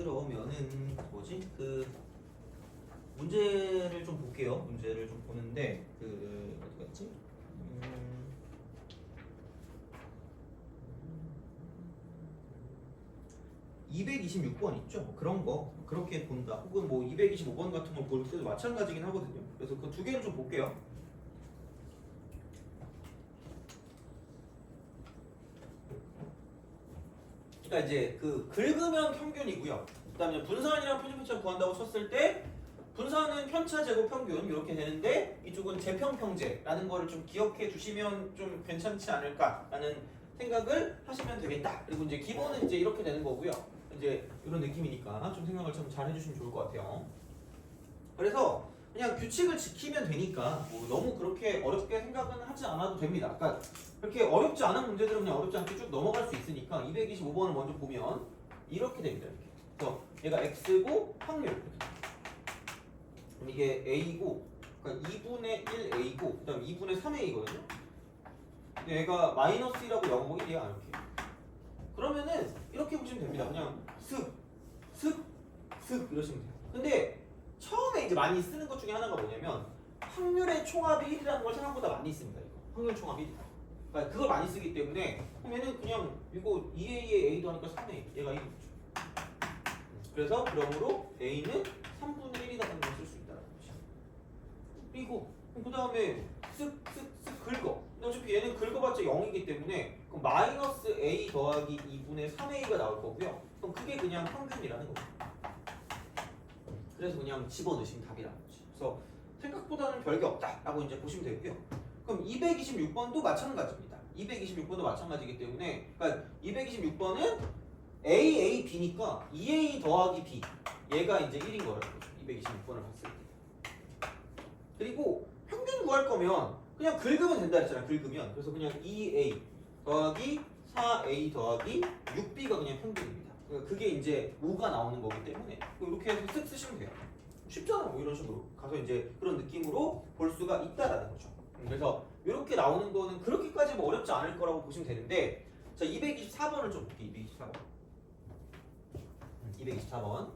그러면은 뭐지? 그 문제를 좀 볼게요. 문제를 좀 보는데 그 어디 갔지? 226번 있죠? 뭐 그런 거 그렇게 본다. 혹은 뭐 225번 같은 걸 볼 때도 마찬가지긴 하거든요. 그래서 그 두 개를 좀 볼게요. 그러니까 이제 그 긁으면 평균이고요. 그다음에 분산이랑 표준편차 구한다고 쳤을 때 분산은 편차 제곱 평균 이렇게 되는데 이쪽은 재평평제라는 거를 좀 기억해 주시면 좀 괜찮지 않을까라는 생각을 하시면 되겠다. 그리고 이제 기본은 이제 이렇게 되는 거고요. 이제 이런 느낌이니까 좀 생각을 좀 잘 해주시면 좋을 것 같아요. 그래서 그냥 규칙을 지키면 되니까 뭐 너무 그렇게 어렵게 생각은 하지 않아도 됩니다. 그러니까 그렇게 어렵지 않은 문제들은 그냥 어렵지 않게 쭉 넘어갈 수 있으니까 225번을 먼저 보면 이렇게 됩니다. 이렇게. 그래서 얘가 x고 확률 이렇게. 그럼 이게 a고 그러니까 2분의 1a고 그다음 2분의 3a거든요. 근데 얘가 마이너스 1하고 0하고 1이야 이렇게. 그러면은 이렇게 보시면 됩니다. 그냥 슥 이러시면 돼요. 근데 처음에 이제 많이 쓰는 것 중에 하나가 뭐냐면 확률의 총합이 1이라는 걸 생각보다 많이 씁니다. 이거 확률 총합이 1. 그러니까 그걸 많이 쓰기 때문에 그러면은 그냥 이거 2a에 a도 하니까 3a 얘가 1이죠. 그래서 그러므로 a는 3분의 1이라는 걸 쓸 수 있다는 거죠. 그리고 그 다음에 쓱 긁어. 근데 어차피 얘는 긁어봤자 0이기 때문에 그럼 마이너스 a 더하기 2분의 3a가 나올 거고요. 그럼 그게 그냥 평균이라는 거죠. 그래서 그냥 집어넣으시면 답이라는 거지. 그래서 생각보다는 별게 없다라고 이제 보시면 되고요. 그럼 226번도 마찬가지입니다. 226번도 마찬가지이기 때문에 그러니까 226번은 A, B니까 2A 더하기 B 얘가 이제 1인 거라는 거죠. 226번을 봤을 때. 그리고 평균 구할 거면 그냥 긁으면 된다 했잖아. 긁으면. 그래서 그냥 2A 더하기 4A 더하기 6B가 그냥 평균입니다. 그게 이제 5가 나오는 거기 때문에 이렇게 해서 쓱 쓰시면 돼요. 쉽잖아. 뭐 이런 식으로 가서 이제 그런 느낌으로 볼 수가 있다라는 거죠. 그래서 이렇게 나오는 거는 그렇게까지 뭐 어렵지 않을 거라고 보시면 되는데 자 224번을 좀 볼게요. 224번. 224번.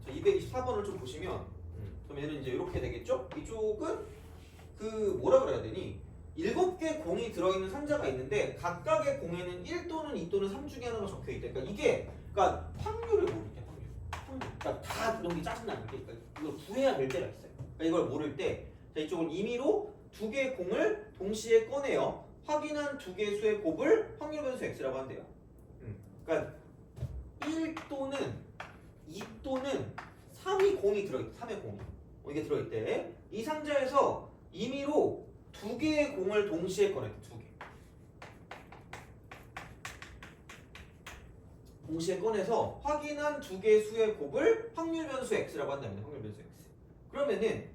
자 224번을 좀 보시면 그럼 얘는 이제 이렇게 되겠죠? 이쪽은 그 뭐라 그래야 되니? 7개 공이 들어있는 상자가 있는데 각각의 공에는 1 또는 2 또는 3 중에 하나가 적혀있다. 그러니까 이게 그러니까 확률을 모르게 확률. 그러니까 다 그런 게 짜증나는 게 그러니까 이걸 구해야 될 때가 있어요. 그러니까 이걸 모를 때 자, 이쪽은 임의로 2개의 공을 동시에 꺼내요. 확인한 2개의 수의 곱을 확률 변수 x라고 한대요. 그러니까 1 또는 2 또는 3이 공이 들어있다. 3의 공이. 이게 들어있대. 이 상자에서 임의로 2개의 공을 동시에 꺼냈다. 2개. 동시에 꺼내서 확인한 2개의 수의 곱을 확률 변수 x라고 한답니다. 확률 변수 x. 그러면은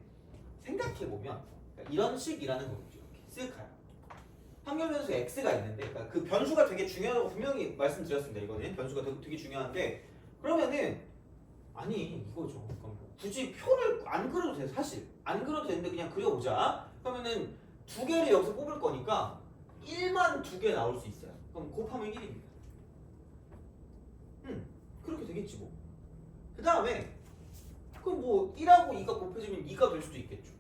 생각해보면 이런 식이라는 거겠죠. 이렇게 쓱 가요. 확률 변수 x가 있는데 그러니까 그 변수가 되게 중요하다고 분명히 말씀드렸습니다. 이거는 변수가 되게 중요한데 그러면은 아니 이거죠. 그럼 굳이 표를 안 그려도 돼. 사실 안 그려도 되는데 그냥 그려보자. 그러면은 2개를 여기서 뽑을 거니까 1만 2개 나올 수 있어요. 그럼 곱하면 1입니다. 그렇게 되겠지 뭐. 그 다음에 그럼 뭐 1하고 2가 곱해지면 2가 될 수도 있겠죠.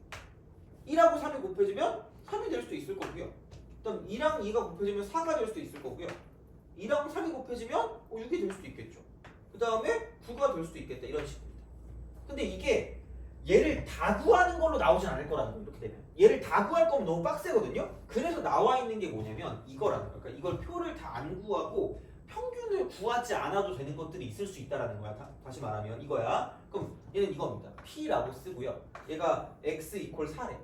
1하고 3이 곱해지면 3이 될 수도 있을 거고요. 그다음 2랑 2가 곱해지면 4가 될 수도 있을 거고요. 2랑 3이 곱해지면 6이 될 수도 있겠죠. 그 다음에 9가 될 수도 있겠다. 이런 식입니다. 근데 이게 얘를 다 구하는 걸로 나오진 않을 거라는 거예요. 이렇게 되면. 얘를 다 구할 거면 너무 빡세거든요. 그래서 나와 있는 게 뭐냐면 이거라는 거예요. 그러니까 이걸 표를 다 안 구하고 평균을 구하지 않아도 되는 것들이 있을 수 있다라는 거야. 다시 말하면 이거야. 그럼 얘는 이겁니다. P라고 쓰고요. 얘가 X 이퀄 4래.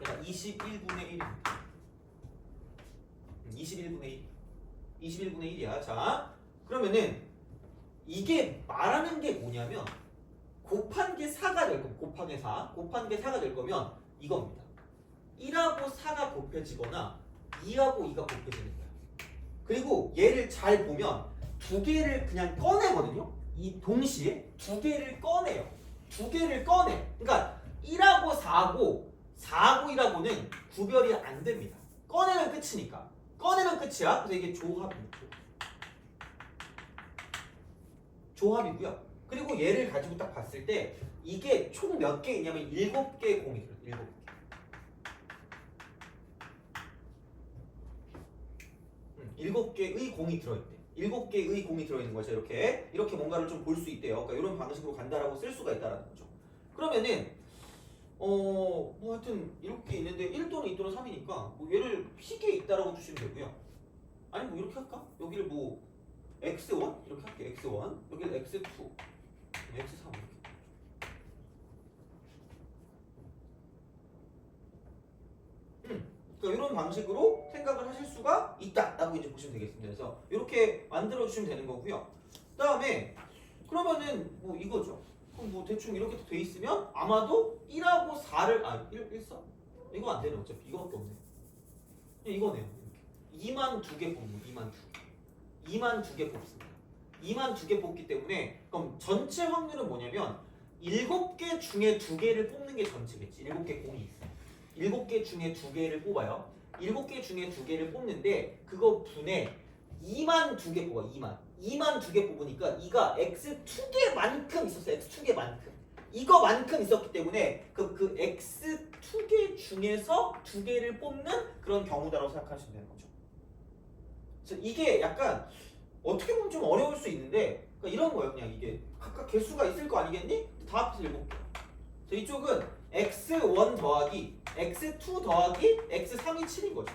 얘가 21분의 1입니다. 21분의 1. 21분의 1이야. 자, 그러면은 이게 말하는 게 뭐냐면 곱한 게 4가 될 거면 곱한 게 4. 곱한 게 4가 될 거면 이겁니다. 1하고 4가 곱해지거나 2하고 2가 곱해지는 거야. 그리고 얘를 잘 보면 두 개를 그냥 꺼내거든요. 이 동시에 두 개를 꺼내요. 두 개를 꺼내. 그러니까 1하고 4하고 1하고는 구별이 안 됩니다. 꺼내면 끝이니까. 꺼내면 끝이야. 그래서 이게 조합입니다. 조합이고요. 그리고 얘를 가지고 딱 봤을 때 이게 총 몇 개 있냐면 7개의 공이 들어요. 7개. 7개의 공이 들어있대. 7개의 공이 들어있는 거죠. 이렇게 뭔가를 좀 볼 수 있대요. 그러니까 이런 방식으로 간다라고 쓸 수가 있다라는 거죠. 그러면은 뭐 하여튼 7개 있는데 1 또는 2 또는 3이니까 뭐 얘를 P개 있다라고 주시면 되고요. 아니 뭐 이렇게 할까? 여기를 뭐 X1 이렇게 할게. X1 여기를 X2 X3 이렇게. 그러니까 이런 방식으로 생각을 하실 수가 있다라고 이제 보시면 되겠습니다. 그래서 이렇게 만들어 주시면 되는 거고요. 그다음에 그러면은 뭐 이거죠. 그럼 뭐 대충 이렇게 돼 있으면 아마도 1하고 4를 1, 4? 이거 안 되네. 어차피 이거밖에 없네. 이거네요. 이렇게 2만 2개 뽑는 2만 2개. 2만 2개 뽑습니다. 2만 2개 뽑기 때문에 그럼 전체 확률은 뭐냐면 7개 중에 2개를 뽑는 게 전체겠지. 7개 공이 있어. 7개 중에 2개를 뽑아요. 7개 중에 2개를 뽑는데 그거 분해 2만 2개 뽑아. 2만 2개 뽑으니까 이가 x 2개만큼 있었어요. x 2개만큼. 이거만큼 있었기 때문에 그 x 2개 중에서 2개를 뽑는 그런 경우다라고 생각하시면 되는 거죠. 그래서 이게 약간 어떻게 보면 좀 어려울 수 있는데 그러니까 이런 거예요. 그냥 이게 각각 개수가 있을 거 아니겠니? 다 합해서 7개. 이쪽은 x1 더하기 x2 더하기 x3이 7인 거죠.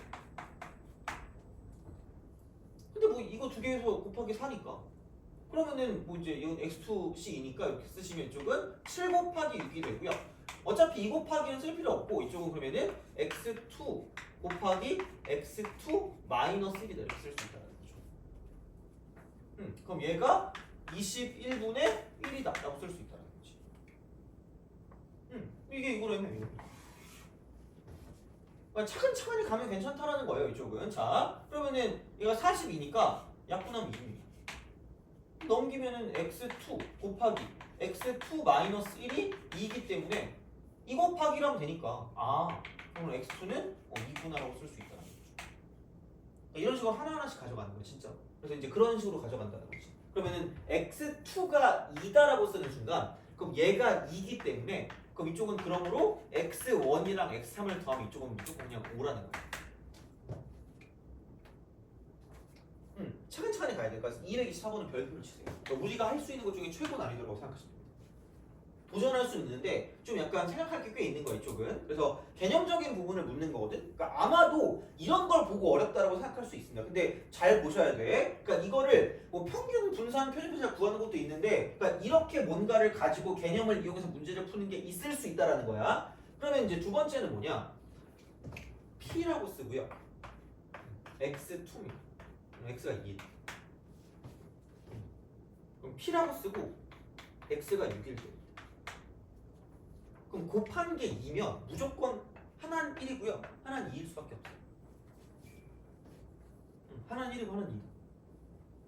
근데 뭐 이거 두 개에서 곱하기 4니까 그러면은 뭐 이제 이건 x2c이니까 이렇게 쓰시면 이쪽은 7 곱하기 6이 되고요. 어차피 2 곱하기는 쓸 필요 없고 이쪽은 그러면은 x2 곱하기 x2 마이너스 1이다 이렇게 쓸 수 있다는 거죠. 그럼 얘가 21분의 1이다 라고 쓸 수 있다는 거지. 이게 이거라면 이거. 차근차근히 가면 괜찮다라는 거예요. 이쪽은. 자, 그러면은 얘가 42니까 약분하면 20이야. 넘기면은 x2 곱하기 x2 마이너스 1이 2이기 때문에 2 곱하기라면 되니까 그럼 x2는 2분하라고 쓸 수 있다는 거죠. 이런 식으로 하나하나씩 가져가는 거예요. 진짜. 그래서 이제 그런 식으로 가져간다는 거지. 그러면은 x2가 2다라고 쓰는 순간 그럼 얘가 2이기 때문에 그럼 이쪽은 그러므로 x1이랑 x3을 더하면 이쪽은 무조건 그냥 5라는 거예요. 차근차근히 가야 될 것 같아서 224번은 별표를 치세요. 그러니까 우리가 할 수 있는 것 중에 최고 난이도라고 생각하시면 됩니다. 도전할 수 있는데 좀 약간 생각할 게 꽤 있는 거야 이쪽은. 그래서 개념적인 부분을 묻는 거거든. 그러니까 아마도 이런 걸 보고 어렵다라고 생각할 수 있습니다. 근데 잘 보셔야 돼. 그러니까 이거를 뭐 평균 분산 표준편차 구하는 것도 있는데, 그러니까 이렇게 뭔가를 가지고 개념을 이용해서 문제를 푸는 게 있을 수 있다라는 거야. 그러면 이제 두 번째는 뭐냐? P라고 쓰고요. x2입니다. x가 2. 그럼 P라고 쓰고 x가 6일 때. 그럼 곱한 게 2면 무조건 하나는 1이고요. 하나는 2일 수밖에 없어요. 하나는 1이고 하나는 2.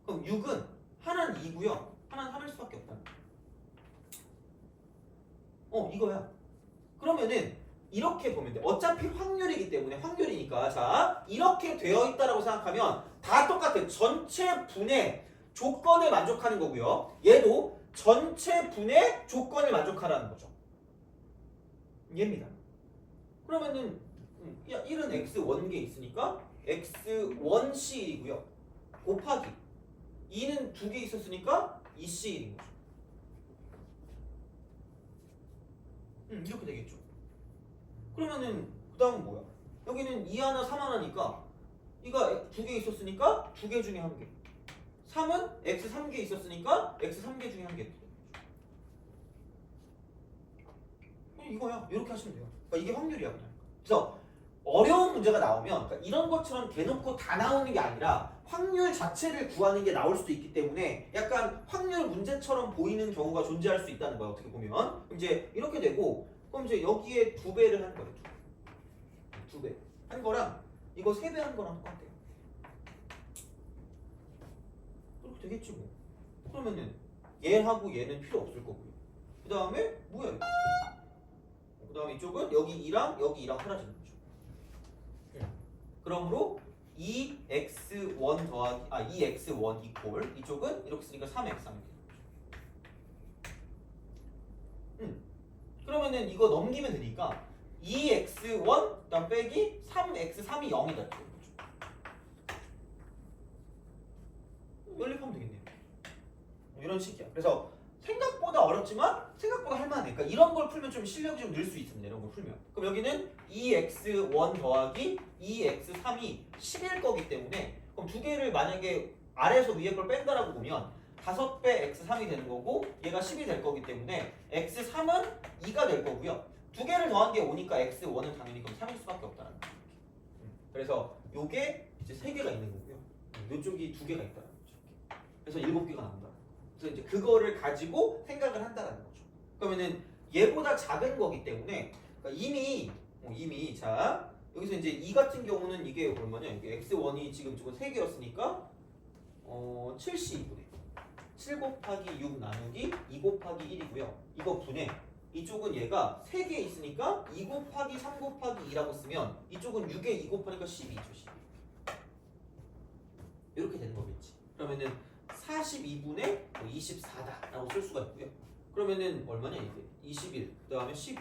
그럼 6은 하나는 2고요. 하나는 3일 수밖에 없다. 이거야. 그러면은 이렇게 보면 돼. 어차피 확률이기 때문에 확률이니까 자 이렇게 되어 있다라고 생각하면 다 똑같아. 전체 분의 조건에 만족하는 거고요. 얘도 전체 분의 조건을 만족하라는 거죠. 얘입니다. 그러면은 1은 x1개 있으니까 x1c1이고요. 곱하기 2는 2개 있었으니까 2c1인 거죠. 이렇게 되겠죠. 그러면은 그 다음은 뭐야? 여기는 2 하나 3 하나니까 이가 2개 있었으니까 2개 중에 1개. 3은 x 3개 있었으니까 x 3개 중에 1개. 이거야. 이렇게 하시면 돼요. 그러니까 이게 확률이야 그냥. 그래서 어려운 문제가 나오면 그러니까 이런 것처럼 대놓고 다 나오는 게 아니라 확률 자체를 구하는 게 나올 수도 있기 때문에 약간 확률 문제처럼 보이는 경우가 존재할 수 있다는 거야. 어떻게 보면 이제 이렇게 되고 그럼 이제 여기에 2배를 한 거예요. 2배 한 거랑 이거 3배 한 거랑 똑같아요. 이렇게 되겠지 뭐. 그러면은 얘하고 얘는 필요 없을 거고요. 그 다음에 뭐야 이거? 그 다음에 이쪽은 여기 2랑 여기 2랑 사라지는 거죠. 그러므로 2x1 더하기 2x1 이퀄 이쪽은 이렇게 쓰니까 3x3 이렇게 되는 거죠. 그러면은 이거 넘기면 되니까 2x1 그다음 빼기 3x3이 0이다 이렇게 되는 거죠. 연립하면 되겠네요. 이런 식이야. 그래서 생각보다 어렵지만 생각보다 할만해. 그러니까 이런 걸 풀면 좀 실력이 좀 늘 수 있습니다. 이런 걸 풀면. 그럼 여기는 2x1 더하기 2x3이 10일 거기 때문에 그럼 두 개를 만약에 아래에서 위에 걸 뺀다라고 보면 5배 x3이 되는 거고 얘가 10이 될 거기 때문에 x3은 2가 될 거고요. 두 개를 더한 게 5니까 x1은 당연히 그럼 3일 수밖에 없다는 거죠. 그래서 요게 이제 3개가 있는 거고요. 요쪽이 2개가 있다는 거죠. 그래서 7개가 나온다. 그래서 이제 그거를 가지고 생각을 한다는 거죠. 그러면은 얘보다 작은 거기 때문에 그러니까 이미 자 여기서 이제 2 같은 경우는 이게 얼마냐? 이게 x1이 지금 3개였으니까 72분의 7 곱하기 6 나누기 2 곱하기 1이고요. 이거 분해 이쪽은 얘가 3개 있으니까 2 곱하기 3 곱하기 2라고 쓰면 이쪽은 6에 2 곱하니까 12죠. 12. 이렇게 되는 거겠지. 그러면은 42분의 24다 라고 쓸 수가 있고요. 그러면은 얼마냐 이게 21 그 다음에 12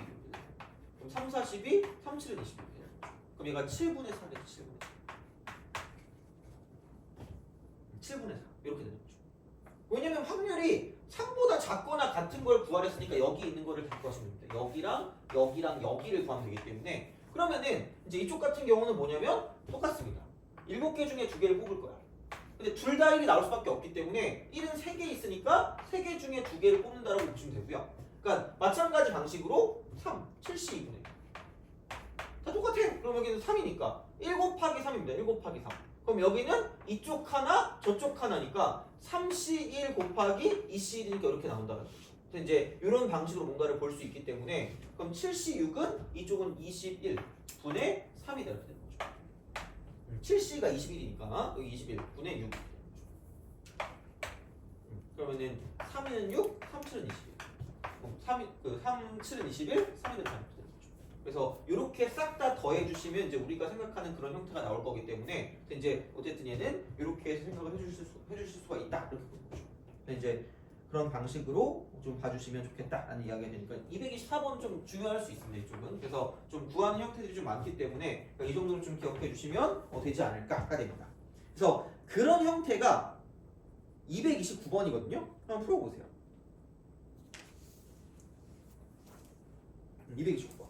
그럼 3, 4, 12 3, 7은 21 그럼 얘가 7분의 4겠지. 7분의 4 이렇게 되는 거죠. 왜냐면 확률이 3보다 작거나 같은 걸 구하랬으니까 여기 있는 거를 다 구하시면 됩니다. 여기랑 여기를 구하면 되기 때문에 그러면은 이제 이쪽 같은 경우는 뭐냐면 똑같습니다. 7개 중에 2개를 뽑을 거야. 근데 둘 다 1이 나올 수밖에 없기 때문에 1은 3개 있으니까 3개 중에 2개를 뽑는다라고 보시면 되고요. 그러니까 마찬가지 방식으로 3, 72분의 다 똑같아. 그럼 여기는 3이니까 1 곱하기 3입니다. 1 곱하기 3. 그럼 여기는 이쪽 하나, 저쪽 하나니까 3C1 곱하기 2C1이니까 이렇게 나온다는 거죠. 그래서 이제 이런 방식으로 뭔가를 볼 수 있기 때문에 그럼 7C6은 이쪽은 21분의 3이다 이렇게 되는 거죠. 7C가 21이니까 여기 21분의 6 그러면은 3은 6, 3, 7은 21 3, 7은 21, 3은 3 그래서 이렇게 싹 다 더해주시면 이제 우리가 생각하는 그런 형태가 나올 거기 때문에 이제 어쨌든 얘는 이렇게 해서 생각을 해주실 수가 있다 이렇게 보는 거죠. 이제 그런 방식으로 좀 봐주시면 좋겠다라는 이야기가 되니까 224번 좀 중요할 수 있습니다. 이쪽은 그래서 좀 구하는 형태들이 좀 많기 때문에 이 정도를 좀 기억해 주시면 되지 않을까가 됩니다. 그래서 그런 형태가 229번이거든요. 한번 풀어보세요. 229번.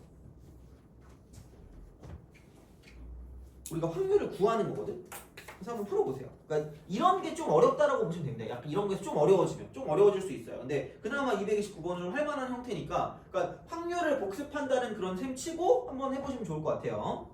우리가 확률을 구하는 거거든. 그래서 한번 풀어보세요. 그러니까 이런 게 좀 어렵다라고 보시면 됩니다. 약간 이런 게 좀 어려워지면 좀 어려워질 수 있어요. 근데 그나마 229번은 좀 할만한 형태니까 그러니까 확률을 복습한다는 그런 셈 치고 한번 해보시면 좋을 것 같아요.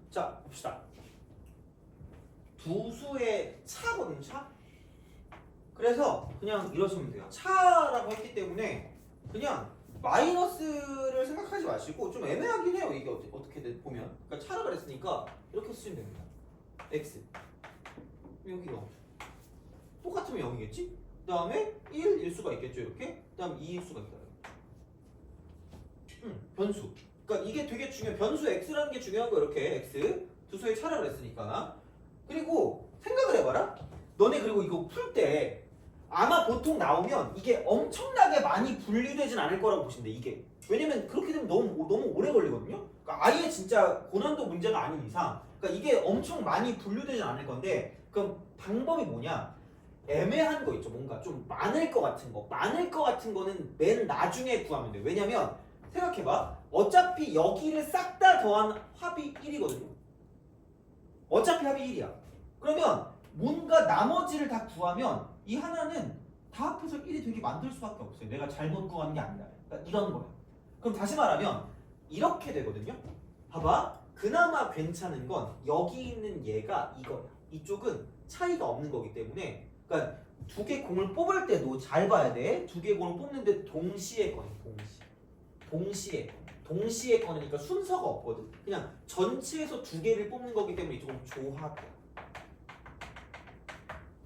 자 봅시다. 두 수의 차거든요. 차. 그래서 그냥 이러시면 돼요. 차라고 했기 때문에 그냥 마이너스를 생각하지 마시고 좀 애매하긴 해요. 이게 어떻게 보면. 그러니까 차라 그랬으니까 이렇게 쓰시면 됩니다. x 여기 0 똑같으면 0이겠지? 그 다음에 1일수가 있겠죠. 이렇게. 그 다음 2일수가 있다. 변수. 그러니까 이게 되게 중요해. 변수 x라는 게 중요한 거. 이렇게 x 두 수의 차라 그랬으니까. 그리고 생각을 해봐라. 너네 그리고 이거 풀 때 아마 보통 나오면 이게 엄청나게 많이 분리되진 않을 거라고 보시면 돼. 이게 왜냐면 그렇게 되면 너무 오래 걸리거든요. 그러니까 아예 진짜 고난도 문제가 아닌 이상, 그러니까 이게 엄청 많이 분류되진 않을 건데, 그럼 방법이 뭐냐? 애매한 거 있죠. 뭔가 좀 많을 것 같은 거. 많을 것 같은 거는 맨 나중에 구하면 돼. 왜냐면 생각해봐. 어차피 여기를 싹 다 더한 합이 1이거든요. 어차피 합이 1이야. 그러면 뭔가 나머지를 다 구하면 이 하나는 다 합해서 1이 되게 만들 수밖에 없어요. 내가 잘못 구하는 게 아니라. 그러니까 이런 거예요. 그럼 다시 말하면 이렇게 되거든요. 봐봐. 그나마 괜찮은 건 여기 있는 얘가 이거야. 이쪽은 차이가 없는 거기 때문에, 그러니까 두 개 공을 뽑을 때도 잘 봐야 돼. 두 개 공을 뽑는데 동시에 꺼내. 동시에 꺼내니까 순서가 없거든. 그냥 전체에서 두 개를 뽑는 거기 때문에 이쪽은 조합이야.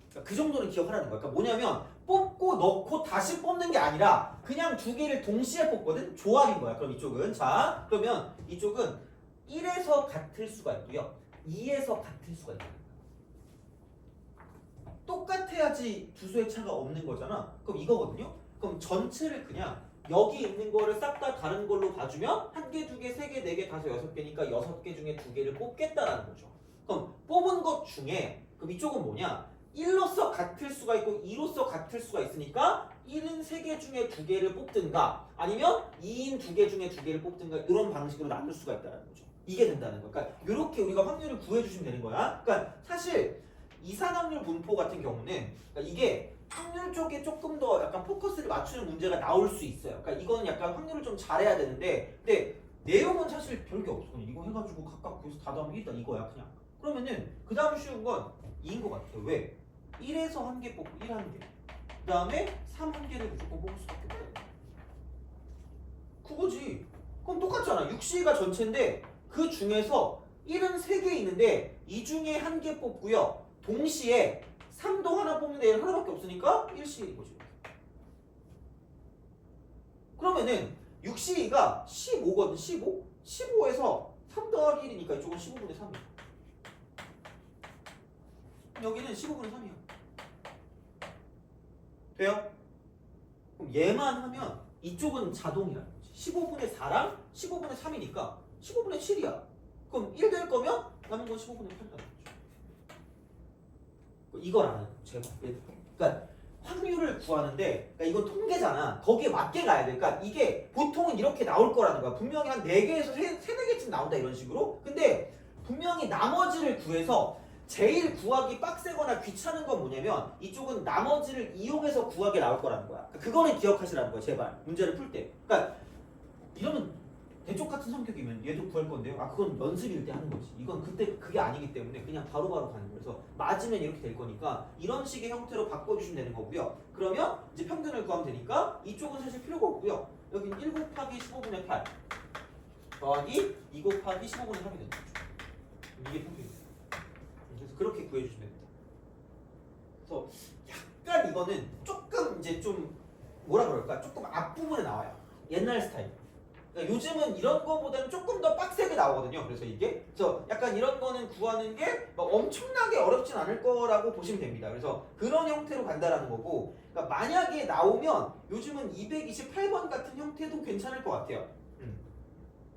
그러니까 그 정도는 기억하라는 거야. 그러니까 뭐냐면 뽑고 넣고 다시 뽑는 게 아니라 그냥 두 개를 동시에 뽑거든. 조합인 거야. 그럼 이쪽은, 자 그러면 이쪽은 1에서 같을 수가 있고요, 2에서 같을 수가 있다. 똑같아야지 두 수의 차가 없는 거잖아. 그럼 이거거든요. 그럼 전체를 그냥 여기 있는 거를 싹 다 다른 걸로 봐주면 한 개, 두 개, 세 개, 네 개, 다섯, 여섯 개니까 여섯 개 중에 두 개를 뽑겠다라는 거죠. 그럼 뽑은 것 중에, 그럼 이쪽은 뭐냐? 1로서 같을 수가 있고 2로서 같을 수가 있으니까 1은 3개 중에 2개를 뽑든가 아니면 2인 2개 중에 2개를 뽑든가 이런 방식으로 나눌 수가 있다는 거죠. 이게 된다는 거야. 그러니까 이렇게 우리가 확률을 구해주시면 되는 거야. 그러니까 사실 이산확률 분포 같은 경우는, 그러니까 이게 확률 쪽에 조금 더 약간 포커스를 맞추는 문제가 나올 수 있어요. 그러니까 이거는 약간 확률을 좀 잘해야 되는데, 근데 내용은 사실 별게 없어. 그냥 이거 해가지고 각각 거기서 다 더하면 1이다 이거야 그냥. 그러면은 그 다음 쉬운 건 2인 것 같아요. 왜? 1에서 1개 뽑고 1 1개, 그 다음에 3 1개를 무조건 뽑을 수밖에 없다. 그거지. 그럼 똑같잖아. 6C가 전체인데 그 중에서 1은 3개 있는데 이 중에 1개 뽑고요, 동시에 3도 하나 뽑는데 얘는 하나밖에 없으니까 1C인 거지. 그러면은 6C가 15거든. 15? 15에서 3 더하기 1이니까 이쪽은 15분의 3이야. 여기는 15분의 3이야. 돼요? 그럼 얘만 하면 이쪽은 자동이라는 거지. 15분의 4랑 15분의 3이니까 15분의 7이야. 그럼 1 될 거면 남은 건 15분의 8이라는 거죠. 이걸 아는 거죠. 제발. 그러니까 확률을 구하는데, 그러니까 이건 통계잖아. 거기에 맞게 가야 돼. 그러니까 이게 보통은 이렇게 나올 거라는 거야. 분명히 한 4개에서 3, 4개쯤 나온다 이런 식으로. 근데 분명히 나머지를 구해서 제일 구하기 빡세거나 귀찮은 건 뭐냐면 이쪽은 나머지를 이용해서 구하게 나올 거라는 거야. 그러니까 그거는 기억하시라는 거야. 제발. 문제를 풀 때. 그러니까 이러면 대쪽 같은 성격이면 얘도 구할 건데요. 아 그건 연습일 때 하는 거지. 이건 그때 그게 아니기 때문에 그냥 바로바로 가는 거예요. 그래서 맞으면 이렇게 될 거니까 이런 식의 형태로 바꿔주시면 되는 거고요. 그러면 이제 평균을 구하면 되니까 이쪽은 사실 필요가 없고요. 여긴 1 곱하기 15분의 8 더하기 2 곱하기 15분의 3이 되는 거죠. 이게 평균이에요. 그래서 그렇게 구해주시면 됩니다. 그래서 약간 이거는 조금 이제 좀 뭐라 그럴까? 조금 앞부분에 나와요. 옛날 스타일. 그러니까 요즘은 이런 거보다는 조금 더 빡세게 나오거든요. 그래서 이게 그래서 약간 이런 거는 구하는 게 막 엄청나게 어렵진 않을 거라고 보시면 됩니다. 그래서 그런 형태로 간다라는 거고, 그러니까 만약에 나오면 요즘은 228번 같은 형태도 괜찮을 것 같아요.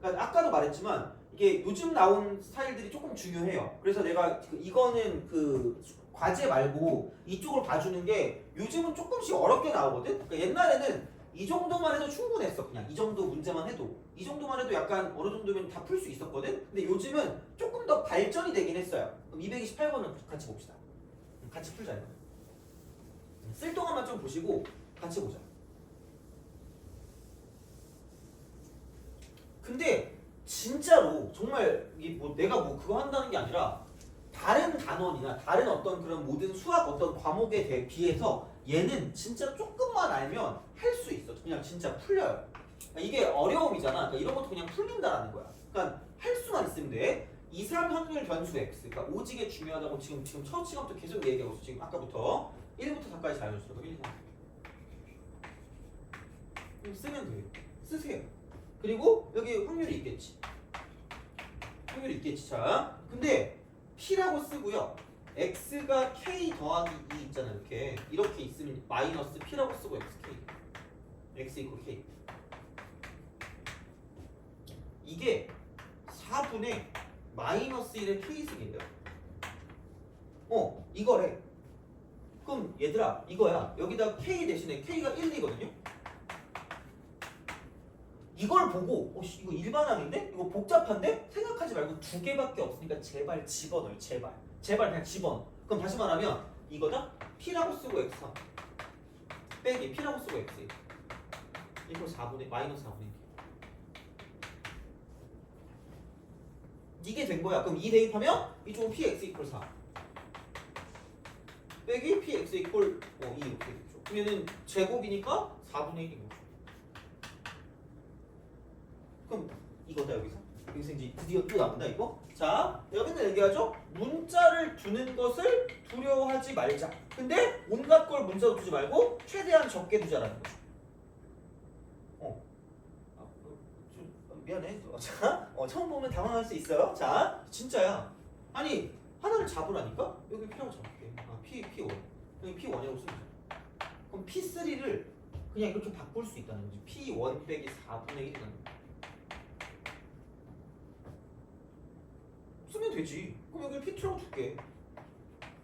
그러니까 아까도 말했지만 이게 요즘 나온 스타일들이 조금 중요해요. 그래서 내가 이거는 그 과제 말고 이쪽을 봐주는 게 요즘은 조금씩 어렵게 나오거든. 그러니까 옛날에는 이 정도만 해도 충분했어. 그냥 이 정도 문제만 해도, 이 정도만 해도 약간 어느 정도면 다 풀 수 있었거든. 근데 요즘은 조금 더 발전이 되긴 했어요. 그럼 228번은 같이 봅시다. 같이 풀자 이거. 쓸 동안만 좀 보시고 같이 보자. 근데 진짜로 정말 이게 뭐 내가 뭐 그거 한다는 게 아니라 다른 단원이나 다른 어떤 그런 모든 수학 어떤 과목에 비해서 얘는 진짜 조금만 알면 할 수 있어. 그냥 진짜 풀려요. 그러니까 이게 어려움이잖아. 그러니까 이런 것도 그냥 풀린다라는 거야. 그러니까 할 수만 있으면 돼. 2, 3 확률 변수 x. 그러니까 오지게 중요하다고 지금 첫 시간부터 계속 얘기하고 있어. 지금 아까부터 1부터 4까지 자연수라고 1, 2, 3. 쓰면 돼요. 쓰세요. 그리고 여기 확률이 있겠지. 확률이 있겠지. 자, 근데 p라고 쓰고요. x가 k 더하기 2 있잖아요. 이렇게 있으면 마이너스 p라고 쓰고 xk. x 이퀄 k. 이게 4분의 마이너스 1의 k승이래요. 이거래. 그럼 얘들아 이거야. 여기다 k 대신에 k가 1, 2거든요. 이걸 보고 이거 일반항인데? 이거 복잡한데? 생각하지 말고 두 개밖에 없으니까 제발 집어넣어요. 제발 그냥 집어넣어. 그럼 다시 말하면 이거다? p라고 쓰고 x3 빼기 p라고 쓰고 x 이걸 4분의 마이너스 4분의 1. 이게 된 거야. 그럼 이 대입하면 이쪽은 px 이퀄 4 빼기 px 이퀄 2 이렇게 되죠. 그러면은 제곱이니까 4분의 1인 거죠. 그럼 이거다 여기서 이제 드디어 또 나온다 이거. 자, 내가 맨날 얘기하죠. 문자를 두는 것을 두려워하지 말자. 근데 온갖 걸 문자로 두지 말고 최대한 적게 두자라는 거죠. 미안해. 자, 처음 보면 당황할 수 있어요. 자, 진짜야. 아니 하나를 잡으라니까. 여기 P라고 잡을게. P1. 여기 P1이라고 쓰면 돼. 그럼 P3를 그냥 이렇게 바꿀 수 있다는 거지. P1 빼기 4분의 1이라는 거. 쓰면 되지. 그럼 여기 P2라고 줄게.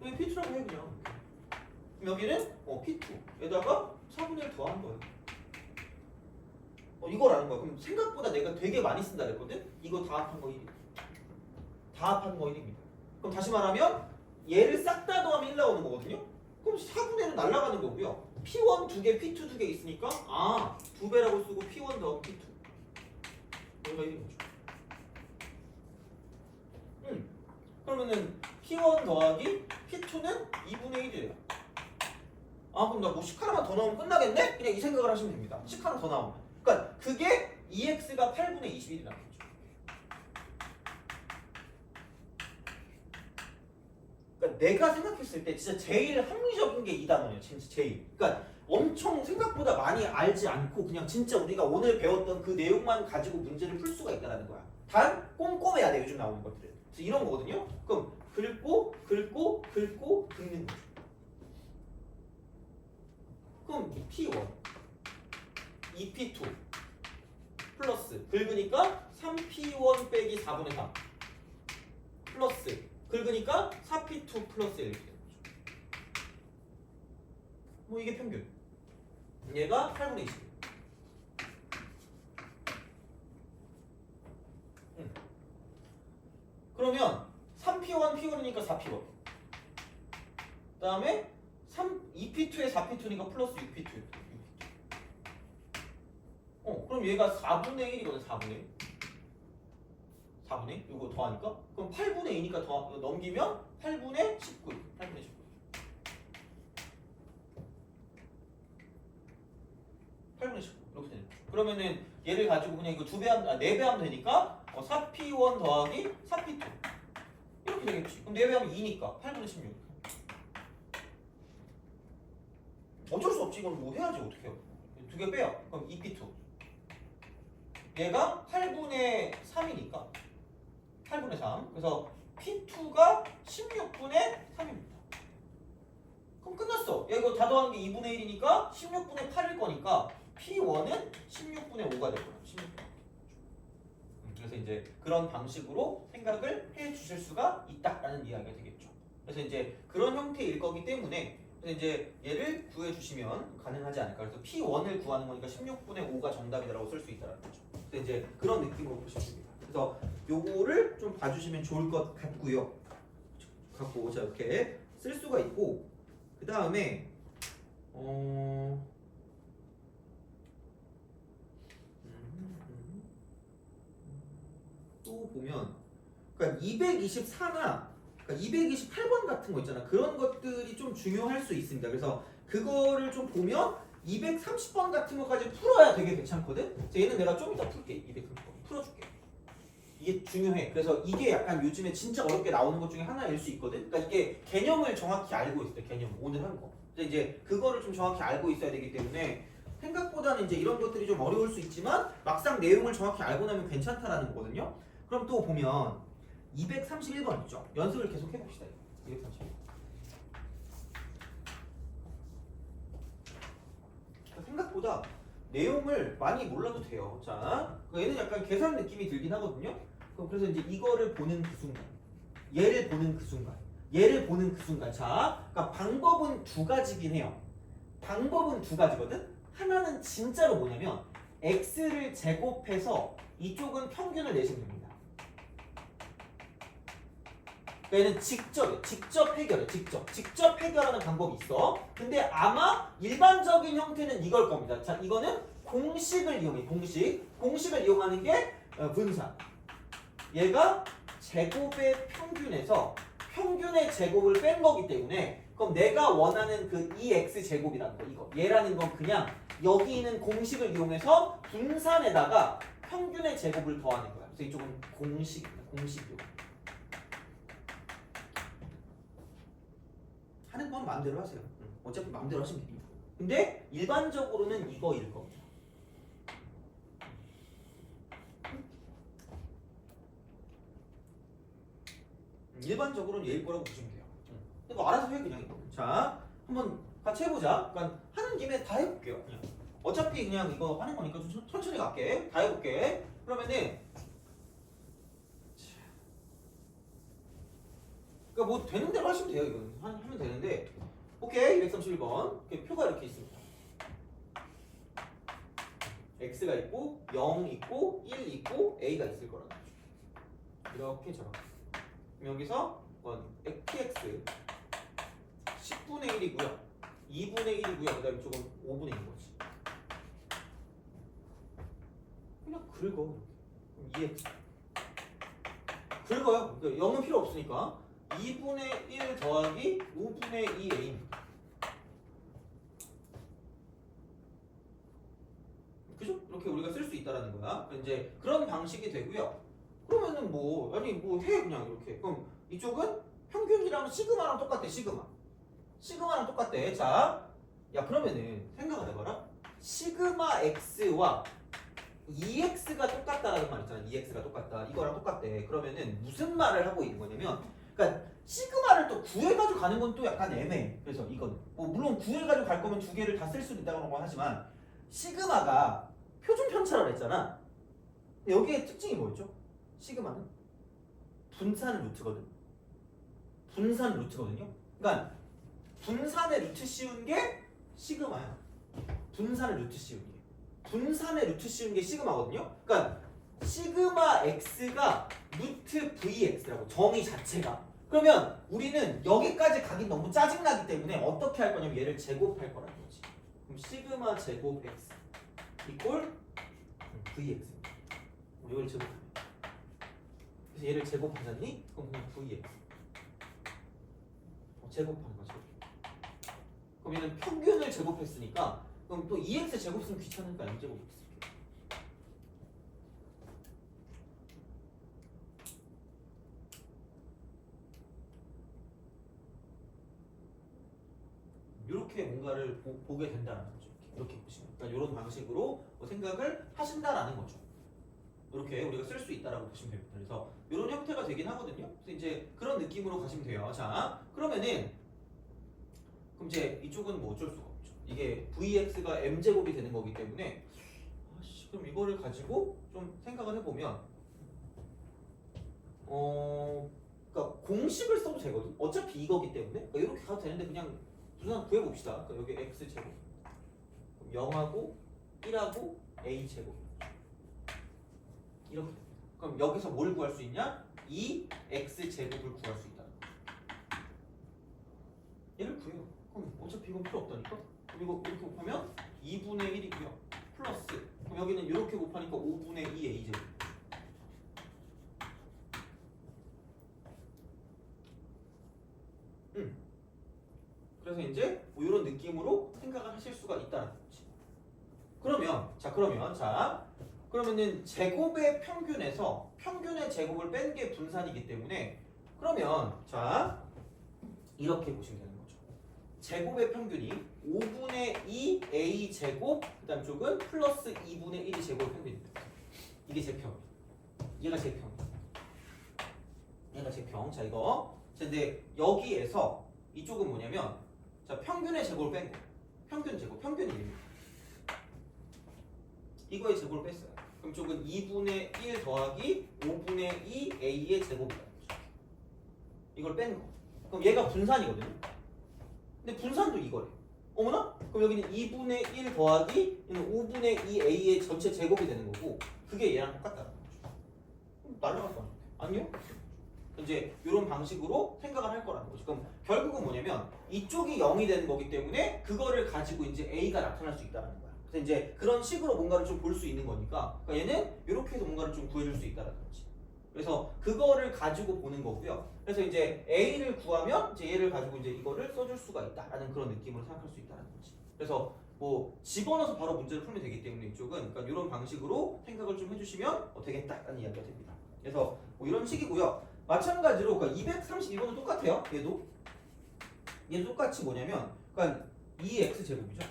여기 P2라고 해 그냥. 그럼 여기는 P2에다가 4분의 1 더한 거야. 이거라는 거야. 그럼 생각보다 내가 되게 많이 쓴다 그랬거든? 이거 다 합한 거 1. 다 합한 거 1입니다. 그럼 다시 말하면 얘를 싹 다 더하면 1 나오는 거거든요? 그럼 4분의 1은 날아가는 거고요. P1 2개, P2 2개 있으니까 2배라고 쓰고 P1 더하기 P2. 여기가 1인 거죠. 그러면은 P1 더하기 P2는 2분의 1이래요. 그럼 나 뭐 10 하나만 더 넣으면 끝나겠네? 그냥 이 생각을 하시면 됩니다. 10 하나 더 나오면. 그러니까 그게 2x가 8분의 21이라는 거죠. 그러니까 내가 생각했을 때 진짜 제일 합리적인 게 이 단어예요. 진짜 제일. 그러니까 엄청 생각보다 많이 알지 않고 그냥 진짜 우리가 오늘 배웠던 그 내용만 가지고 문제를 풀 수가 있다는 거야. 단 꼼꼼해야 돼. 요즘 나오는 것들은. 그래서 이런 거거든요. 그럼 긁고 긁는 거죠. 그럼 P1 2P2 플러스 긁으니까 3P1 빼기 4분의 3 플러스 긁으니까 4P2 플러스 1 이렇게 되는 거죠. 이게 평균. 얘가 8분의 20. 그러면 3P1 P1이니까 4P1. 그 다음에 2P2에 4P2니까 플러스 6P2. 그럼 얘가 4분의 1이거든. 4분의 1 이거 더하니까 그럼 8분의 2니까 더 넘기면 8분의 19 8분의 19 8분의 19 이렇게 되는 거죠. 그러면은 얘를 가지고 그냥 이거 4배 하면 되니까 4P1 더하기 4P2 이렇게 되겠지. 그럼 4배 하면 2니까 8분의 16 어쩔 수 없지. 이건 뭐 해야지. 어떻게 해요. 2개 빼요. 그럼 2P2 얘가 8분의 3이니까 8분의 3 그래서 P2가 16분의 3입니다. 그럼 끝났어. 야 이거 다 더한 게 2분의 1이니까 16분의 8일 거니까 P1은 16분의 5가 될 거야. 16분의 5. 그래서 이제 그런 방식으로 생각을 해 주실 수가 있다라는 이야기가 되겠죠. 그래서 이제 그런 형태일 거기 때문에 그래서 이제 얘를 구해 주시면 가능하지 않을까. 그래서 P1을 구하는 거니까 16분의 5가 정답이라고 쓸 수 있다는 거죠. 그래서 이제 그런 느낌으로 보시면 됩니다. 그래서 요거를 좀 봐주시면 좋을 것 같고요. 갖고 자 이렇게 쓸 수가 있고 그 다음에 또 보면 그러니까 224나 그러니까 228번 같은 거 있잖아. 그런 것들이 좀 중요할 수 있습니다. 그래서 그거를 좀 보면 230번 같은 거까지 풀어야 되게 괜찮거든. 그래서 얘는 내가 좀 이따 풀게. 230번 풀어줄게. 이게 중요해. 그래서 이게 약간 요즘에 진짜 어렵게 나오는 것 중에 하나일 수 있거든. 그러니까 이게 개념을 정확히 알고 있어요. 개념 오늘 한 거. 그래서 이제 그거를 좀 정확히 알고 있어야 되기 때문에 생각보다는 이제 이런 것들이 좀 어려울 수 있지만 막상 내용을 정확히 알고 나면 괜찮다라는 거거든요. 그럼 또 보면 231번 있죠. 연습을 계속 해봅시다. 231번. 생각보다 내용을 많이 몰라도 돼요. 자, 얘는 약간 계산 느낌이 들긴 하거든요. 그래서 이제 이거를 보는 그 순간, 얘를 보는 그 순간, 얘를 보는 그 순간. 자, 그러니까 방법은 두 가지긴 해요. 방법은 두 가지거든. 하나는 진짜로 뭐냐면 x를 제곱해서 이쪽은 평균을 내시면 됩니다. 얘는 직접 해결해. 직접 해결하는 방법이 있어. 근데 아마 일반적인 형태는 이걸 겁니다. 자, 이거는 공식을 이용해. 공식을 이용하는 게 분산. 얘가 제곱의 평균에서 평균의 제곱을 뺀 거기 때문에 그럼 내가 원하는 그 2x 제곱이라는 거 이거 얘라는 건 그냥 여기 있는 공식을 이용해서 분산에다가 평균의 제곱을 더하는 거야. 그래서 이쪽은 공식입니다. 공식이요. 하는 건 마음대로 하세요. 어차피 마음대로 하시면 됩니다. 근데 일반적으로는 이거일 겁니다. 일반적으로는 얘일 거라고 보시면 돼요. 근데 뭐 알아서 해 그냥 이거. 자, 한번 같이 해보자. 그러니까 하는 김에 다 해볼게요. 그냥. 어차피 그냥 이거 하는 거니까 좀 천천히 갈게. 다 해볼게. 그러면은 그러니까 뭐 되는 대로 하시면 돼요. 이건 하면 되는데 오케이 231번 표가 이렇게 있습니다. x가 있고 0 있고 1 있고 a가 있을 거라는 거죠. 이렇게 적어. 여기서 px 10분의 1이고요. 2분의 1이고요. 그 다음에 이쪽은 5분의 1인 거지. 그냥 긁어. 그럼 2x. 긁어요. 그러니까 0은 필요 없으니까. 2분의 1 더하기 5분의 2a입니다. 그죠? 이렇게 우리가 쓸 수 있다라는 거야. 이제 그런 방식이 되고요. 그러면은 뭐 아니 뭐 해 그냥 이렇게. 그럼 이쪽은 평균이랑 시그마랑 똑같대. 시그마랑 똑같대. 자, 야 그러면은 생각을 해봐라. 시그마 x와 2x가 똑같다라는 말 있잖아. 2x가 똑같다. 이거랑 똑같대. 그러면은 무슨 말을 하고 있는 거냐면, 그러니까 시그마를 또 구해가지고 가는 건 또 약간 애매해. 그래서 이건 뭐 물론 구해가지고 갈 거면 두 개를 다 쓸 수도 있다고 하지만 시그마가 표준 편차라고 했잖아. 근데 여기에 특징이 뭐였죠? 시그마는 분산 루트거든. 분산 루트거든요. 그러니까 분산의 루트 씌운 게 시그마야. 분산의 루트 씌운 게. 분산의 루트 씌운 게 시그마거든요. 그러니까 시그마 x가 루트 vx라고 정의 자체가. 그러면 우리는 여기까지 가기 너무 짜증나기 때문에 어떻게 할 거냐면 얘를 제곱할 거라는 거지. 그럼 시그마 제곱 x 이꼴 vx. 이걸 제곱하면. 그래서 얘를 제곱하자니 그럼 그냥 vx. 제곱하는 거죠. 그럼 얘는 평균을 제곱했으니까 그럼 또 2x 제곱 쓰면 귀찮으니까 m 제곱 이렇게 쓸게요. 이렇게 뭔가를 보게 된다는 거죠. 이렇게 보시면. 그러니까 이런 방식으로 뭐 생각을 하신다라는 거죠. 이렇게 우리가 쓸 수 있다라고 보시면 됩니다. 그래서 이런 형태가 되긴 하거든요. 그래서 이제 그런 느낌으로 가시면 돼요. 자, 그러면은 그럼 이제 이쪽은 뭐 어쩔 수가 없죠. 이게 vx가 m제곱이 되는 거기 때문에 그럼 이거를 가지고 좀 생각을 해보면 그러니까 공식을 써도 되거든. 어차피 이거기 때문에 그러니까 이렇게 가도 되는데 그냥 우선 구해봅시다. 그러니까 여기 x제곱 그럼 0하고 1하고 a제곱 이렇게 됩니다. 그럼 여기서 뭘 구할 수 있냐? 2x제곱을 구할 수 있다. 얘를 구해요. 그럼 어차피 이건 필요 없다니까? 그럼 이거 이렇게 곱하면 2분의 1이고요. 플러스 그럼 여기는 이렇게 곱하니까 5분의 2 a제곱. 그래서 이제 뭐 이런 느낌으로 생각을 하실 수가 있다는 거지. 그러면은 제곱의 평균에서 평균의 제곱을 뺀 게 분산이기 때문에 그러면 자 이렇게 보시면 되는 거죠. 제곱의 평균이 5분의 2 a 제곱 그다음 쪽은 플러스 2분의 1이 제곱의 평균입니다. 이게 제 평. 얘가 제 평. 얘가 제 평. 자 이거. 자, 근데 여기에서 이쪽은 뭐냐면 자 평균의 제곱을 뺀 거. 평균 제곱. 평균이 1입니다. 이거의 제곱을 뺐어요. 그럼 쪽은 2분의 1 더하기 5분의 2 a의 제곱이라는 거죠. 이걸 뺀 거. 그럼 얘가 분산이거든요. 근데 분산도 이거래. 어머나? 그럼 여기는 2분의 1 더하기 5분의 2 a의 전체 제곱이 되는 거고 그게 얘랑 똑같다는 거죠. 날라갔어. 아니요? 이제 이런 방식으로 생각을 할 거라는 거죠. 그럼 결국은 뭐냐면 이쪽이 0이 되는 거기 때문에 그거를 가지고 이제 a가 나타날 수 있다는 거야. 그래서 이제 그런 식으로 뭔가를 좀 볼 수 있는 거니까 그러니까 얘는 이렇게 해서 뭔가를 좀 구해줄 수 있다는 거지. 그래서 그거를 가지고 보는 거고요. 그래서 이제 a를 구하면 이제 얘를 가지고 이제 이거를 써줄 수가 있다라는 그런 느낌으로 생각할 수 있다는 거지. 그래서 뭐 집어넣어서 바로 문제를 풀면 되기 때문에 이쪽은 그러니까 이런 방식으로 생각을 좀 해주시면 되겠다라는 이야기가 됩니다. 그래서 뭐 이런 식이고요. 마찬가지로 그러니까 232번은 똑같아요. 얘도 똑같이 뭐냐면 그러니까 2x 제곱이죠.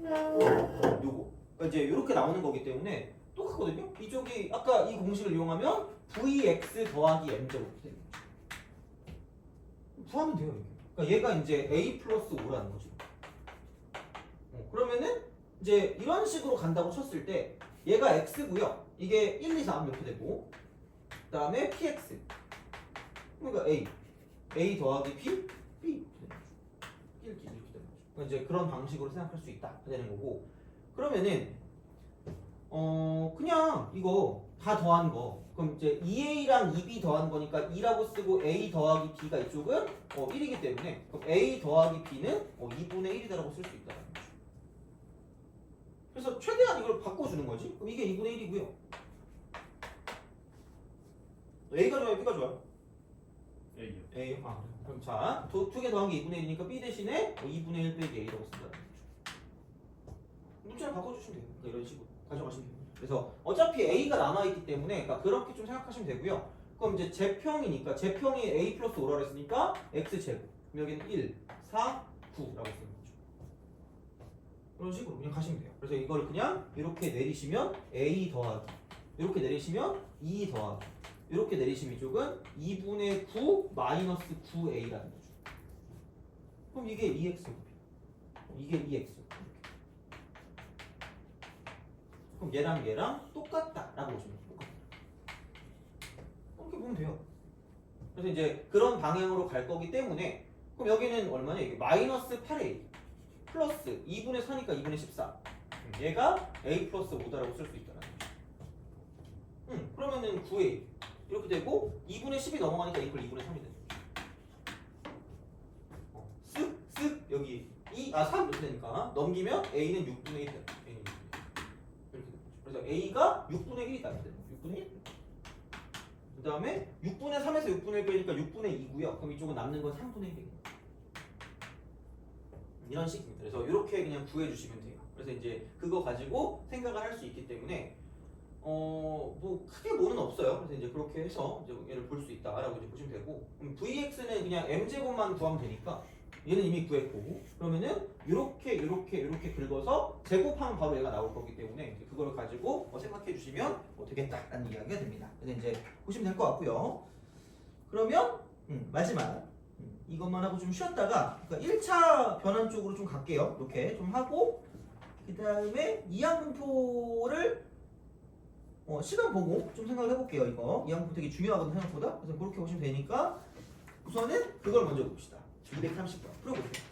요거 그러니까 이제 이렇게 나오는 거기 때문에 똑같거든요. 이쪽이 아까 이 공식을 이용하면 vx 더하기 m 제곱 되는 거죠. 구하면 돼요. 이게. 그러니까 얘가 이제 a 플러스 5라는 거죠. 그러면은 이제 이런 식으로 간다고 쳤을 때 얘가 x고요. 이게 1, 2, 3 이렇게 되고 그 다음에 px 그러니까 a 더하기 p 이렇게 되는 거죠. 그러니까 이제 그런 방식으로 생각할 수 있다 되는 거고 그러면은 그냥 이거 다 더한 거 그럼 이제 2a랑 2b 더한 거니까 2라고 쓰고 a 더하기 b가 이쪽은 1이기 때문에 그럼 a 더하기 b는 2분의 1이다라고 쓸 수 있다는 거죠. 그래서 최대한 이걸 바꿔주는 거지. 그럼 이게 2분의 1이고요. a가 좋아요? b가 좋아요? A요. A요? 그럼 자, 두 개 더한 게 2분의 1이니까 B 대신에 2분의 1 빼기 A라고 쓴다는 거죠. 문자를 바꿔주시면 돼요. 그러니까 이런 식으로 가져가시면 됩니다. 그래서 어차피 A가 남아있기 때문에 그러니까 그렇게 좀 생각하시면 되고요. 그럼 이제 제평이니까 제평이 A 플러스 5라고 했으니까 X제곱. 그럼 여기는 1, 4, 9라고 쓰는 거죠. 이런 식으로 그냥 가시면 돼요. 그래서 이걸 그냥 이렇게 내리시면 A 더하기 이렇게 내리시면 2 더하기 이렇게 내리시면 이쪽은 2분의 9 마이너스 9a라는 거죠. 그럼 이게 2x 이게 2x 그럼 얘랑 똑같다라고 보시면 돼요. 이렇게 보면 돼요. 그래서 이제 그런 방향으로 갈 거기 때문에 그럼 여기는 얼마냐? 이게 마이너스 8a 플러스 2분의 4니까 2분의 14 얘가 a 플러스 5다라고 쓸 수 있다는 거죠. 그러면은 9a 이렇게 되고 2분의 10이 넘어가니까 이걸 2분의 3이 되는 거죠. 쓱쓱 여기 3 이렇게 되니까 넘기면 a는 6분의 1 돼요. a는 6분의 1 이렇게 되는 거죠. 그래서 a가 6분의 1이다. 6분의 1. 그 다음에 6분의 3에서 6분의 1 빼니까 6분의 2고요. 그럼 이쪽은 남는 건 3분의 1이에요. 이런 식입니다. 그래서 이렇게 그냥 구해주시면 돼요. 그래서 이제 그거 가지고 생각을 할 수 있기 때문에 뭐 크게 뭐는 없어요. 그래서 이제 그렇게 해서 이제 얘를 볼 수 있다라고 이제 보시면 되고, 그럼 vx는 그냥 m 제곱만 구하면 되니까 얘는 이미 구했고, 그러면은 이렇게 긁어서 제곱하면 바로 얘가 나올 거기 때문에 이제 그걸 가지고 생각해 주시면 되겠다라는 이야기가 됩니다. 그래서 이제 보시면 될 것 같고요. 그러면 마지막 이것만 하고 좀 쉬었다가 그러니까 1차 변환 쪽으로 좀 갈게요. 이렇게 좀 하고 그 다음에 이항분포를 시간 보고 좀 생각을 해볼게요. 이거 이항분포 되게 중요하거든요, 생각보다. 그래서 그렇게 보시면 되니까 우선은 그걸 먼저 봅시다. 230번 풀어보세요.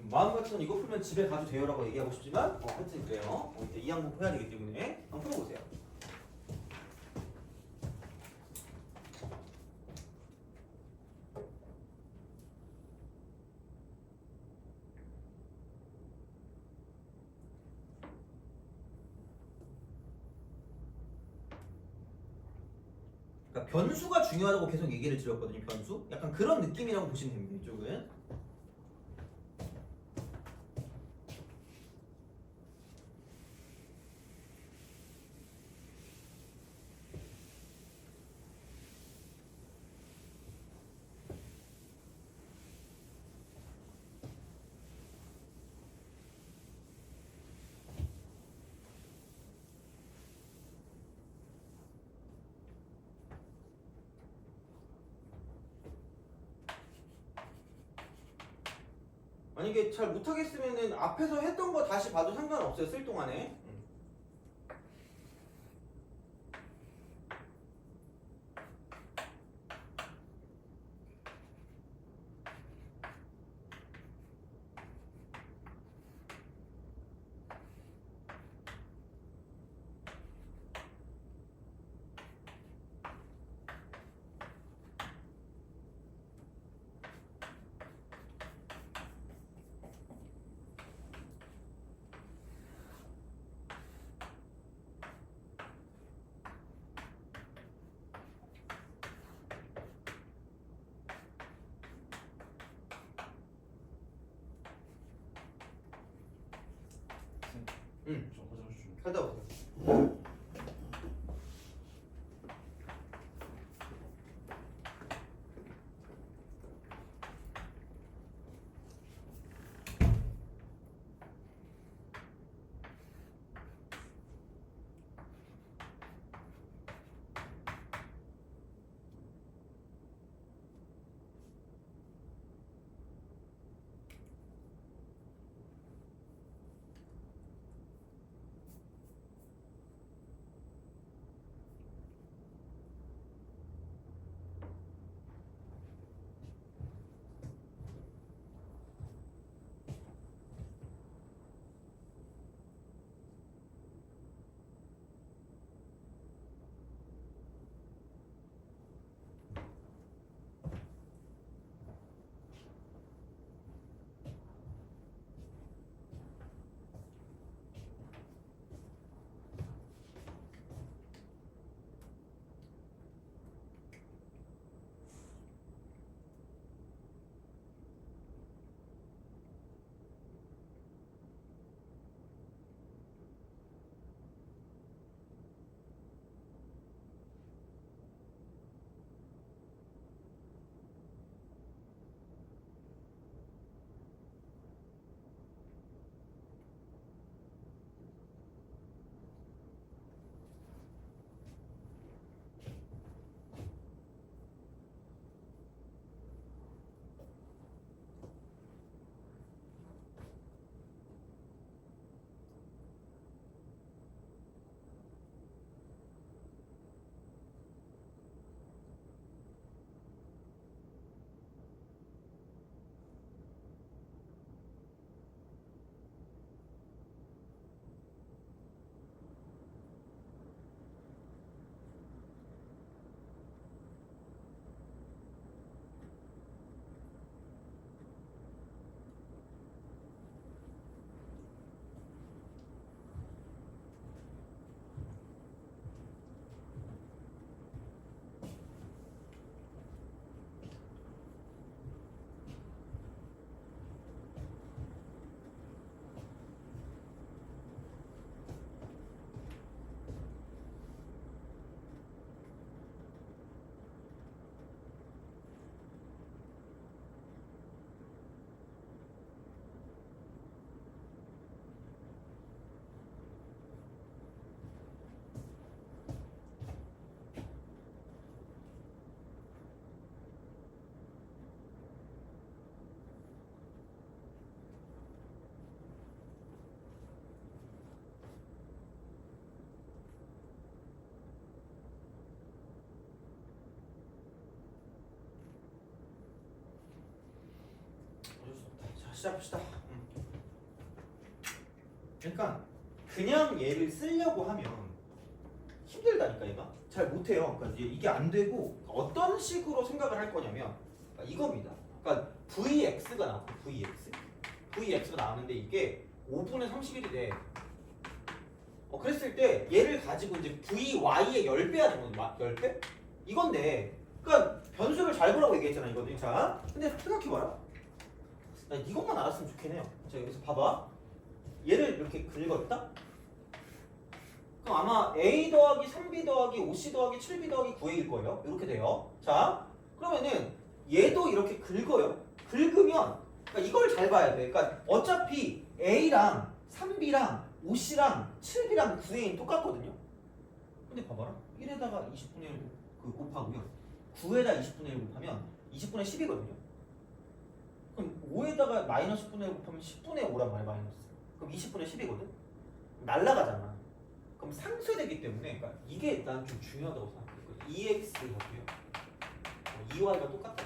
마음 같아서는 이거 풀면 집에 가도 돼요라고 얘기하고 싶지만 하여튼 그래요. 이제 이항분포 해야 되기 때문에 한번 풀어보세요. 그러니까 변수가 중요하다고 계속 얘기를 드렸거든요. 변수. 약간 그런 느낌이라고 보시면 됩니다. 이쪽은. 만약에 잘 못하겠으면은 앞에서 했던 거 다시 봐도 상관없어요. 쓸 동안에. 응. 저 화장실 좀. 갔다 오세요. 자, 시작합시다. 그러니까 그냥 얘를 쓰려고 하면 힘들다니까 얘가 잘 못해요. 그러니까 이게 안 되고 어떤 식으로 생각을 할 거냐면 이겁니다. 그러니까 VX가 나왔고 VX가 나왔는데 이게 5분의 31이 돼. 그랬을 때 얘를 가지고 이제 VY의 10배 하는 거거든요. 10배? 이건데 그러니까 변수를 잘 보라고 얘기했잖아 이거는. 자 근데 생각해봐라. 나 이것만 알았으면 좋겠네요. 자 여기서 봐봐. 얘를 이렇게 긁었다? 그럼 아마 A 더하기 3B 더하기 5C 더하기 7B 더하기 9A일 거예요. 이렇게 돼요. 자 그러면은 얘도 이렇게 긁어요. 긁으면 그러니까 이걸 잘 봐야 돼. 그러니까 어차피 A랑 3B랑 5C랑 7B랑 9A는 똑같거든요. 근데 봐봐라. 1에다가 20분의 1 곱하고요. 9에다 20분의 1 곱하면 20분의 10이거든요. 그럼 5에다가 마이너스 10분의 1 곱하면 10분의 5란 말이야 마이너스. 그럼 20분의 10이거든? 날라가잖아. 그럼 상쇄되기 때문에 그러니까 이게 난 좀 중요하다고 생각해. EX하고요. 2Y가 똑같다.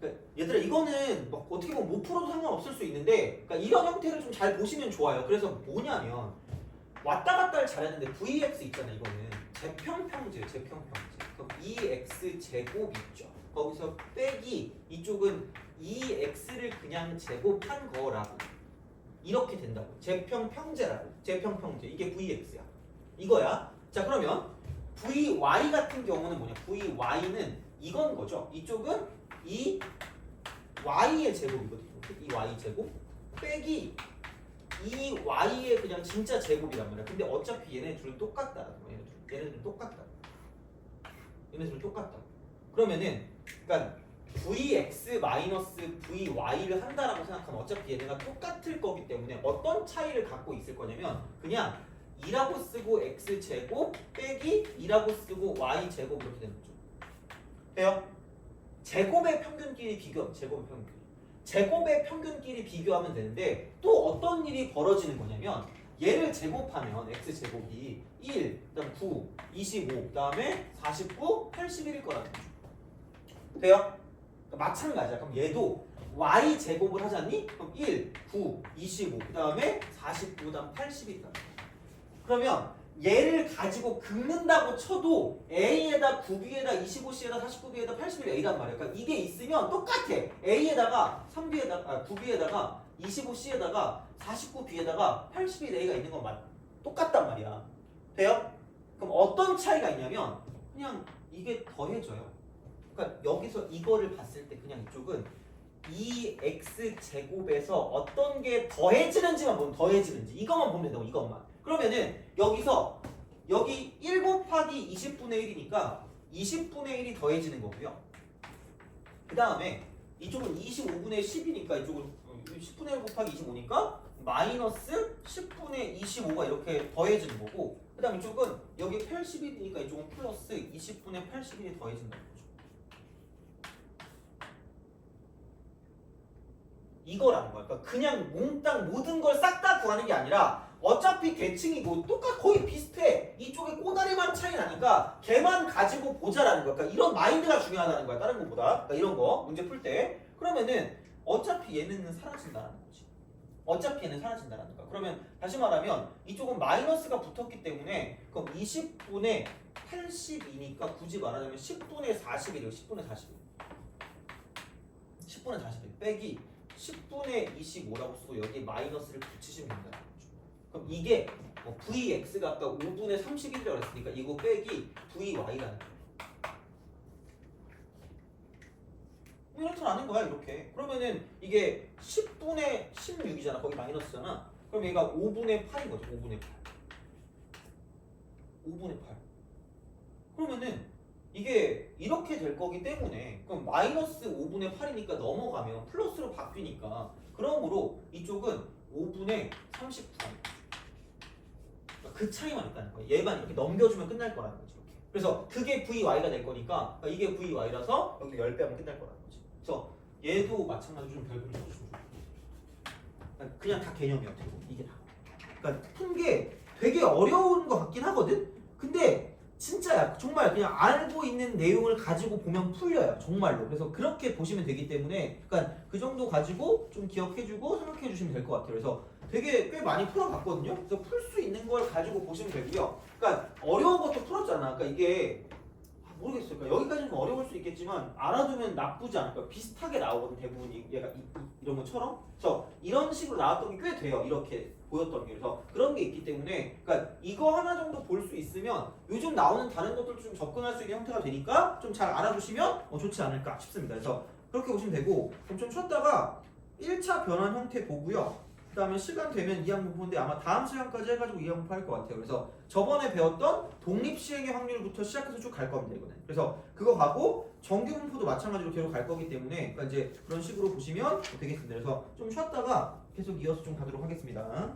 그러니까 얘들아 이거는 막 어떻게 보면 못 풀어도 상관없을 수 있는데 그러니까 이런 형태를 좀 잘 보시면 좋아요. 그래서 뭐냐면 왔다 갔다를 잘했는데 VX 있잖아 이거는 제평평제. 그럼 2x 제곱 있죠. 거기서 빼기 이쪽은 2x를 그냥 제곱한 거라고 이렇게 된다고. 제평평제라고. 제평평제 이게 VX야. 이거야. 자 그러면 VY 같은 경우는 뭐냐? VY는 이건 거죠. 이쪽은 이 Y의 제곱이거든요. 이 Y 제곱 빼기 이 Y의 그냥 진짜 제곱이란 말이야. 근데 어차피 얘네 둘은 똑같다라는 거야. 얘네들은 똑같다. 얘네들은 똑같다. 그러면은 그러니까 VX 마이너스 VY를 한다라고 생각하면 어차피 얘네가 똑같을 거기 때문에 어떤 차이를 갖고 있을 거냐면 그냥 2라고 쓰고 X 제곱 빼기 2라고 쓰고 Y 제곱 이렇게 되는 거죠. 돼요? 제곱의 평균끼리 비교. 제곱의 평균끼리 비교하면 되는데 또 어떤 일이 벌어지는 거냐면 얘를 제곱하면 x제곱이 1, 그다음 9, 25, 그다음에 49, 81일 거라는 거죠. 돼요? 그러니까 마찬가지야. 그럼 얘도 y제곱을 하자니? 그럼 1, 9, 25, 그다음에 49, 그다음 80이다. 그러면 얘를 가지고 긁는다고 쳐도 A에다 9B에다 25C에다 49B에다 81A란 말이야. 그러니까 이게 있으면 똑같아. A에다가 3B에다가 9B에다가 25C에다가 49B에다가 81A가 있는 건 똑같단 말이야. 돼요? 그럼 어떤 차이가 있냐면 그냥 이게 더해져요. 그러니까 여기서 이거를 봤을 때 그냥 이쪽은 2x제곱에서 어떤 게 더해지는지만 보면 더해지는지 이것만 보면 된다고. 이것만. 그러면은 여기서 여기 1 곱하기 20분의 1이니까 20분의 1이 더해지는 거고요. 그 다음에 이쪽은 25분의 10이니까 이쪽은 10분의 1 곱하기 25니까 마이너스 10분의 25가 이렇게 더해지는 거고 그 다음 이쪽은 여기 81이니까 이쪽은 플러스 20분의 81이 더해진다는 거죠. 이거라는 거야. 그러니까 그냥 몽땅 모든 걸 싹 다 구하는 게 아니라 어차피 계층이고 거의 비슷해. 이쪽에 꼬다리만 차이 나니까 걔만 가지고 보자라는 거야. 그러니까 이런 마인드가 중요하다는 거야. 다른 것보다. 그러니까 이런 거 문제 풀 때. 그러면은 어차피 얘는 사라진다는 거지. 어차피 얘는 사라진다는 거야. 그러면 다시 말하면 이쪽은 마이너스가 붙었기 때문에 그럼 20분의 80이니까 굳이 말하자면 10분의 41이에요. 10분의 41. 10분의 41 빼기 10분의 25라고 쓰고 여기에 마이너스를 붙이시면 된다는 거죠. 그럼 이게 VX가 아까 5분의 31이라고 했으니까 이거 빼기 VY라는 거예요. 이렇게라는 거야 이렇게. 그러면은 이게 10분의 16이잖아. 거기 마이너스잖아. 그럼 얘가 5분의 8인 거죠. 5분의 8. 5분의 8. 그러면은 이게 이렇게 될 거기 때문에 그럼 마이너스 5분의 8이니까 넘어가면 플러스로 바뀌니까 그러므로 이쪽은 5분의 39. 그 차이만 있다는 거야. 얘만 이렇게 넘겨주면 끝날 거라는 거지. 이렇게. 그래서 그게 VY가 될 거니까 이게 VY라서 여기 10배하면 끝날 거라는 거지. 그래서 얘도 마찬가지로 좀 별표를 쳐주시면 좋겠어요. 그냥 다 개념이야. 이게 다. 그러니까 푼 게 되게 어려운 것 같긴 하거든. 근데 진짜야. 정말 그냥 알고 있는 내용을 가지고 보면 풀려요. 정말로. 그래서 그렇게 보시면 되기 때문에 그러니까 그 정도 가지고 좀 기억해주고 생각해 주시면 될 것 같아요. 그래서 되게 꽤 많이 풀어봤거든요. 그래서 풀 수 있는 걸 가지고 보시면 되고요. 그러니까 어려운 것도 풀었잖아. 그러니까 이게 모르겠어요. 그러니까 여기까지는 어려울 수 있겠지만 알아두면 나쁘지 않을까. 비슷하게 나오거든 대부분 얘가 이런 것처럼. 그래서 이런 식으로 나왔던 게 꽤 돼요. 이렇게 보였던 게. 그래서 그런 게 있기 때문에 그러니까 이거 하나 정도 볼 수 있으면 요즘 나오는 다른 것들 좀 접근할 수 있는 형태가 되니까 좀 잘 알아두시면 좋지 않을까 싶습니다. 그래서 그렇게 보시면 되고, 그럼 좀 쉬었다가 1차 변환 형태 보고요. 그 다음에 시간 되면 이항분포인데 아마 다음 시간까지 해가지고 이항분포 할 것 같아요. 그래서 저번에 배웠던 독립시행의 확률부터 시작해서 쭉 갈 겁니다. 이거는. 그래서 그거 가고 정규분포도 마찬가지로 계속 갈 거기 때문에 그러니까 이제 그런 식으로 보시면 되겠습니다. 그래서 좀 쉬었다가 계속 이어서 좀 가도록 하겠습니다.